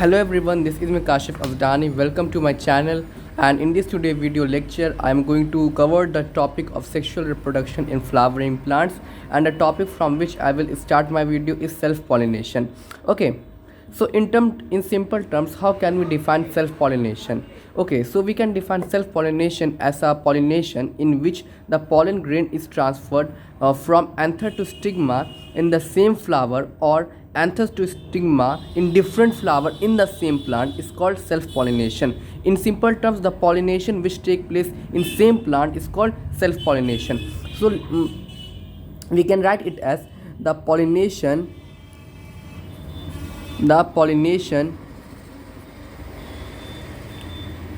Hello everyone, this is me Kashif Avdani. Welcome to my channel, and in this today video lecture I am going to cover the topic of sexual reproduction in flowering plants, and the topic from which I will start my video is self-pollination. Okay, so in simple terms, how can we define self-pollination? Okay, so we can define self-pollination as a pollination in which the pollen grain is transferred from anther to stigma in the same flower, or anthers to stigma in different flower in the same plant is called self-pollination. In simple terms, the pollination which take place in same plant is called self-pollination. So we can write it as the pollination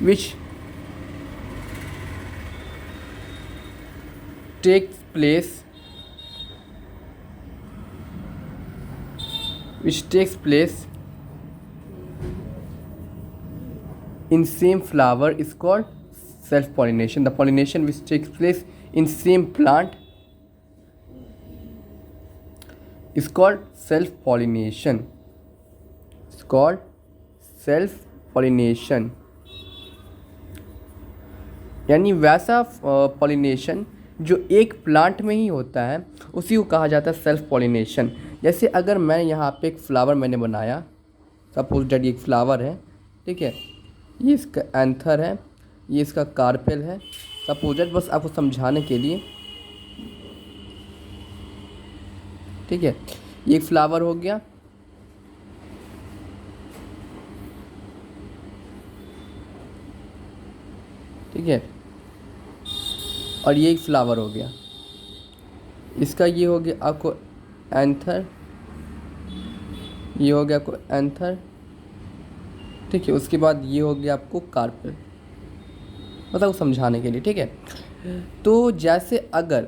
which takes place in same flower is called self-pollination. The pollination which takes place in same plant is called self-pollination. It's called self-pollination. यानी वैसा pollination जो एक plant में ही होता है उसी को कहा जाता है सेल्फ पॉलिनेशन. जैसे अगर मैं यहाँ पे एक फ्लावर मैंने बनाया, सपोज डेट ये एक फ्लावर है, ठीक है, ये इसका एंथर है, ये इसका कार्पेल है, सपोज डेट, बस आपको समझाने के लिए, ठीक है. ये एक फ्लावर हो गया, ठीक है, और ये एक फ्लावर हो गया. इसका ये हो गया आपको एंथर, ये हो गया आपको एंथर, ठीक है. उसके बाद ये हो गया आपको कार्पेल, मतलब समझाने के लिए, ठीक है. तो जैसे अगर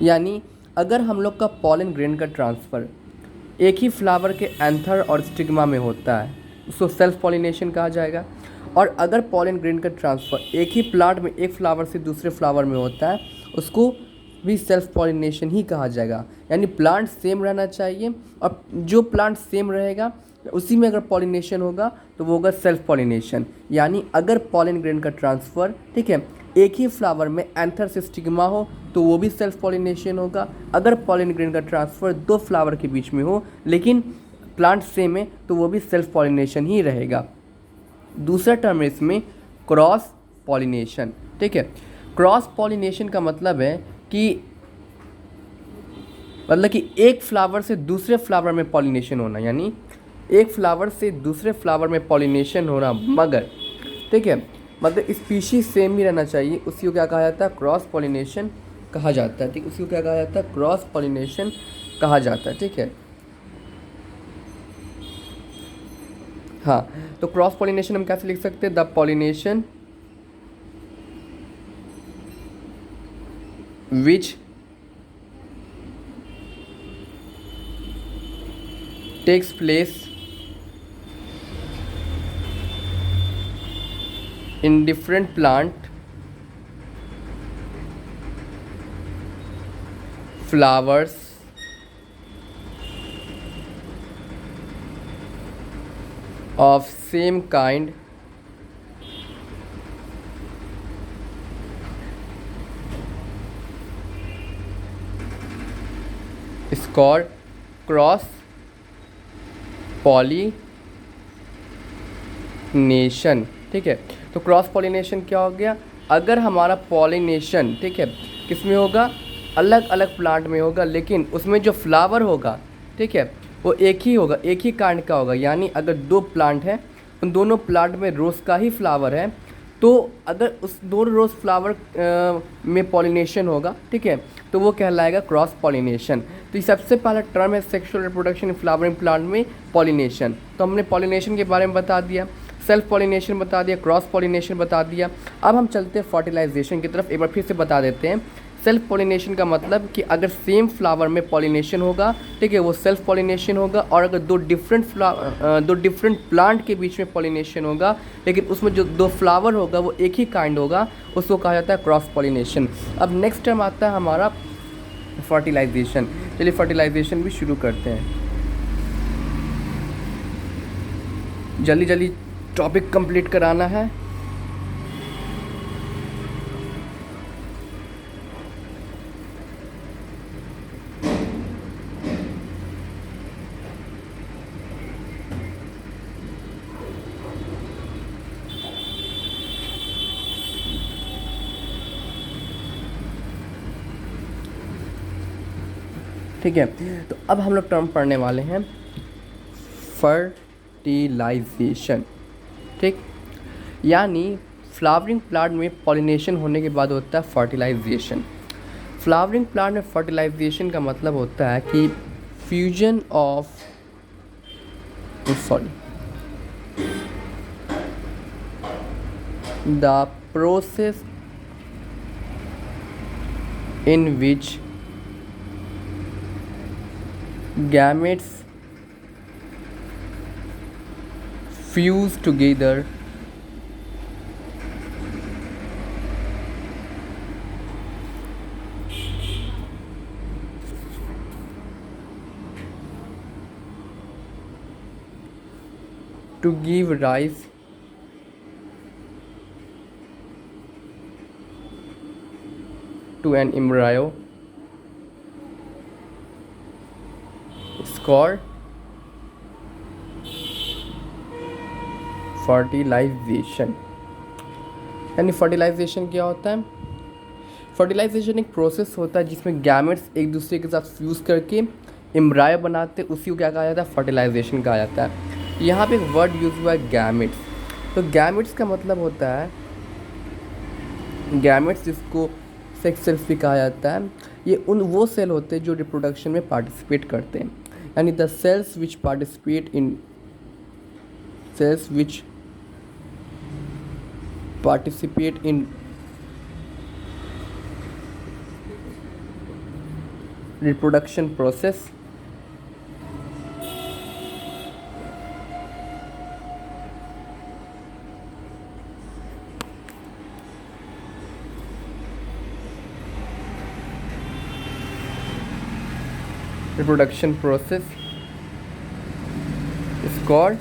यानी अगर हम लोग का पॉलन ग्रेन का ट्रांसफ़र एक ही फ्लावर के एंथर और स्टिग्मा में होता है उसको सेल्फ पॉलिनेशन कहा जाएगा. और अगर पॉलन ग्रेन का ट्रांसफ़र एक ही प्लांट में एक फ्लावर से दूसरे फ्लावर में होता है उसको भी सेल्फ पॉलिनेशन ही कहा जाएगा. यानी प्लांट सेम रहना चाहिए, और जो प्लांट सेम रहेगा उसी में अगर पॉलिनेशन होगा तो वो होगा सेल्फ पॉलिनेशन. यानी अगर पॉलन ग्रेन का ट्रांसफ़र, ठीक है, एक ही फ्लावर में एंथर से स्टिग्मा हो तो वो भी सेल्फ पॉलिनेशन होगा. अगर पॉलन ग्रेन का ट्रांसफ़र दो फ्लावर के बीच में हो लेकिन प्लांट सेम है तो वो भी सेल्फ पॉलिनेशन ही रहेगा. दूसरा टर्म है इसमें क्रॉस पॉलिनेशन, ठीक है. क्रॉस पॉलिनेशन का मतलब है कि एक फ्लावर से दूसरे फ्लावर में पॉलिनेशन होना, यानी एक फ्लावर से दूसरे फ्लावर में पॉलिनेशन होना, मगर, ठीक है, मतलब स्पीशीज सेम ही रहना चाहिए, उसी को क्या कहा जाता है, क्रॉस पॉलिनेशन कहा जाता है. ठीक, उसी को क्या कहा जाता है, क्रॉस पॉलिनेशन कहा जाता है, ठीक है. हाँ, तो क्रॉस पॉलिनेशन हम कैसे लिख सकते हैं, the pollination which takes place in different plant flowers of same kind is called cross pollination. ठीक है, तो क्रॉस पॉलिनेशन क्या हो गया, अगर हमारा पॉलिनेशन, ठीक है, किस में होगा, अलग अलग प्लांट में होगा, लेकिन उसमें जो फ्लावर होगा, ठीक है, वो एक ही होगा, एक ही काइंड का होगा. यानी अगर दो प्लांट हैं, उन दोनों प्लांट में रोज़ का ही फ्लावर है, तो अगर उस दोनों रोज़ फ्लावर में पॉलिनेशन होगा, ठीक है, तो वो कहलाएगा क्रॉस पॉलिनेशन. तो ये सबसे पहला टर्म है sexual reproduction in flowering plant में पॉलिनेशन. तो हमने पॉलिनेशन के बारे में बता दिया, सेल्फ पॉलिनेशन बता दिया, क्रॉस पॉलिनेशन बता दिया. अब हम चलते हैं फर्टिलाइजेशन की तरफ. एक बार फिर से बता देते हैं. सेल्फ पॉलिनेशन का मतलब कि अगर सेम फ्लावर में पॉलिनेशन होगा, ठीक है, वो सेल्फ पॉलिनेशन होगा. और अगर दो डिफरेंट प्लांट के बीच में पॉलिनेशन होगा, लेकिन उसमें जो दो फ्लावर होगा वो एक ही काइंड होगा, उसको कहा जाता है क्रॉस पॉलिनेशन. अब नेक्स्ट टर्म आता है हमारा फर्टिलाइजेशन। चलिए फर्टिलाइजेशन भी शुरू करते हैं, जल्दी जल्दी टॉपिक कंप्लीट कराना है। ठीक है, तो अब हम लोग टर्म पढ़ने वाले हैं फर्टिलाइजेशन। ठीक, यानी फ्लावरिंग प्लांट में पॉलिनेशन होने के बाद होता है फर्टिलाइजेशन। फ्लावरिंग प्लांट में फर्टिलाइजेशन का मतलब होता है कि fusion of the process in which gametes fuse together to give rise to an embryo called fertilisation. यानी फर्टिलाइजेशन क्या होता है? फर्टिलाइजेशन एक प्रोसेस होता है जिसमें गैमेट्स एक दूसरे के साथ फ्यूज़ करके एम्ब्रायो बनाते हैं, उसी को क्या कहा जाता है? फर्टिलाइजेशन कहा जाता है। यहाँ पे एक वर्ड यूज़ हुआ है गैमेट्स। तो गैमेट्स का मतलब होता है, गैमेट्स जिसको सेक्स सेल्स भी कहा जाता है, ये वो सेल होते हैं जो रिप्रोडक्शन में पार्टिसिपेट करते हैं। यानी the cells which participate in reproduction process is called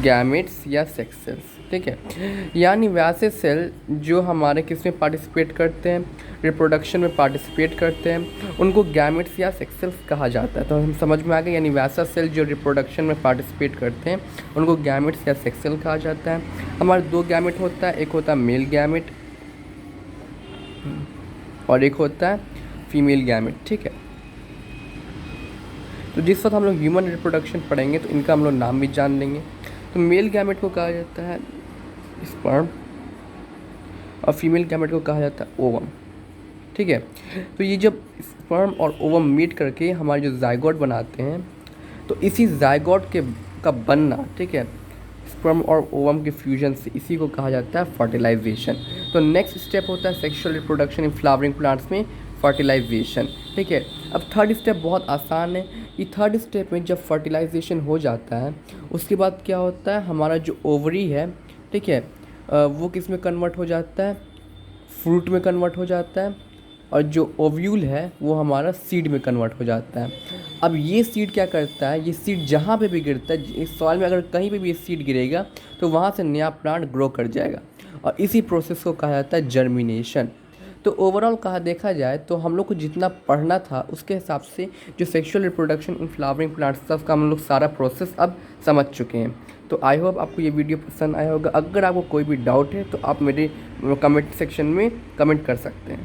gametes या सेक्स सेल्स। ठीक है, यानी वैसे सेल जो हमारे किस में पार्टिसिपेट करते हैं? रिप्रोडक्शन में पार्टिसिपेट करते हैं, उनको गैमेट्स या सेक्स सेल्स कहा जाता है। तो हम समझ में आ गए, यानी वैसा सेल जो रिप्रोडक्शन में पार्टिसिपेट करते हैं उनको गैमेट्स या सेक्स सेल कहा जाता है। हमारे दो गैमेट होता है, एक होता है मेल गैमेट और एक होता है फीमेल गैमेट। ठीक है, तो जिस वक्त हम लोग ह्यूमन रिप्रोडक्शन पढ़ेंगे तो इनका हम लोग नाम भी जान लेंगे। तो मेल गैमेट को कहा जाता है स्पर्म और फीमेल गैमेट को कहा जाता है ओवम। ठीक है, तो ये जब स्पर्म और ओवम मीट करके हमारे जो जाइगोट बनाते हैं, तो इसी जाइगोट का बनना, ठीक है, स्पर्म और ओवम के फ्यूजन से, इसी को कहा जाता है फर्टिलाइजेशन। तो नेक्स्ट स्टेप होता है sexual reproduction in flowering plants में फर्टिलाइजेशन। ठीक है, अब थर्ड स्टेप बहुत आसान है। ये थर्ड स्टेप में जब फर्टिलाइजेशन हो जाता है उसके बाद क्या होता है, हमारा जो ओवरी है, ठीक है, वो किस में कन्वर्ट हो जाता है? फ्रूट में कन्वर्ट हो जाता है, और जो ओव्यूल है वो हमारा सीड में कन्वर्ट हो जाता है। अब ये सीड क्या करता है? ये सीड जहाँ पे भी गिरता है, इस सॉइल में अगर कहीं पे भी ये सीड गिरेगा तो वहाँ से नया प्लांट ग्रो कर जाएगा, और इसी प्रोसेस को कहा जाता है जर्मिनेशन। तो ओवरऑल कहा देखा जाए तो हम लोग को जितना पढ़ना था उसके हिसाब से जो sexual reproduction in flowering plants था उसका हम लोग सारा प्रोसेस अब समझ चुके हैं। तो आई होप आपको ये वीडियो पसंद आया होगा। अगर आपको कोई भी डाउट है तो आप मेरे कमेंट सेक्शन में कमेंट कर सकते हैं।